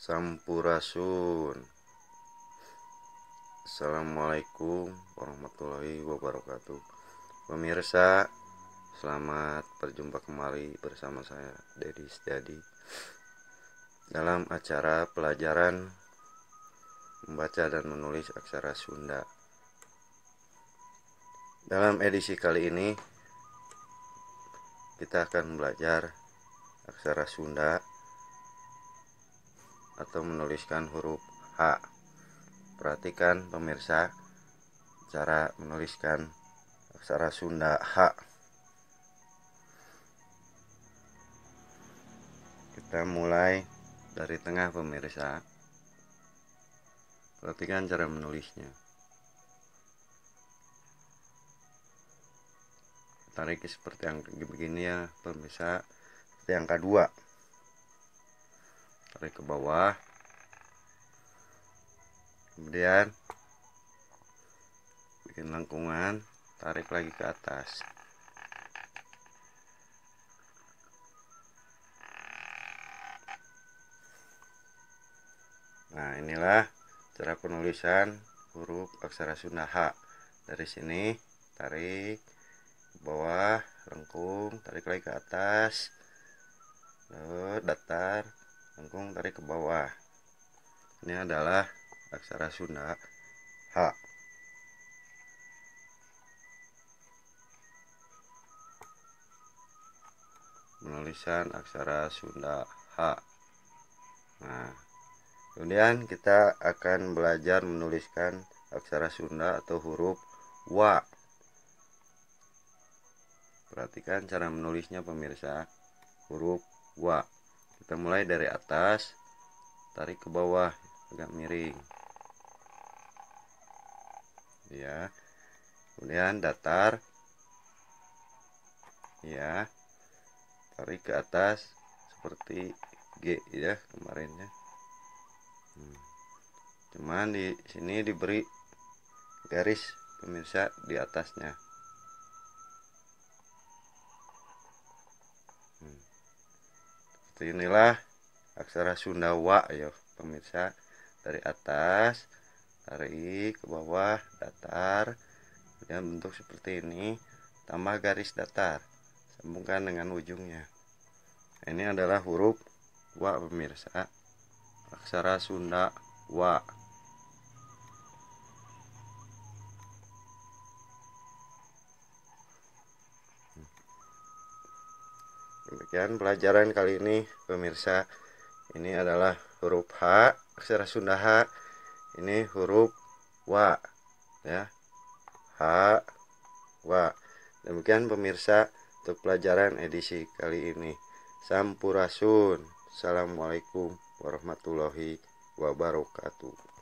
Sampurasun. Assalamualaikum warahmatullahi wabarakatuh. Pemirsa, selamat berjumpa kembali bersama saya Dedi Setiadi dalam acara pelajaran membaca dan menulis aksara Sunda. Dalam edisi kali ini kita akan belajar aksara Sunda atau menuliskan huruf H. Perhatikan pemirsa cara menuliskan aksara Sunda H. Kita mulai dari tengah pemirsa. Perhatikan cara menulisnya. Tarik seperti yang begini ya pemirsa, seperti yang kedua. Tarik ke bawah, kemudian bikin lengkungan, tarik lagi ke atas. Nah, inilah cara penulisan huruf aksara Sunda H. Dari sini tarik ke bawah, lengkung, tarik lagi ke atas, lalu datar, lengkung, tarik ke bawah. Ini adalah aksara Sunda H. Penulisan aksara Sunda H. Nah, kemudian kita akan belajar menuliskan aksara Sunda atau huruf Wa. Perhatikan cara menulisnya pemirsa. Huruf Wa. Kita mulai dari atas, tarik ke bawah agak miring. Ya. Kemudian datar. Ya. Tarik ke atas seperti G ya kemarinnya. Cuman di sini diberi garis pemirsa di atasnya. Seperti inilah aksara Sunda Wa ya pemirsa. Dari atas tarik ke bawah, datar, kemudian bentuk seperti ini, tambah garis datar, sambungkan dengan ujungnya. Ini adalah huruf Wa pemirsa, aksara Sunda Wa. Demikian pelajaran kali ini pemirsa. Ini adalah huruf H, aksara Sunda H. Ini huruf Wa ya. H, Wa. Demikian pemirsa untuk pelajaran edisi kali ini. Sampurasun. Assalamualaikum warahmatullahi wabarakatuh.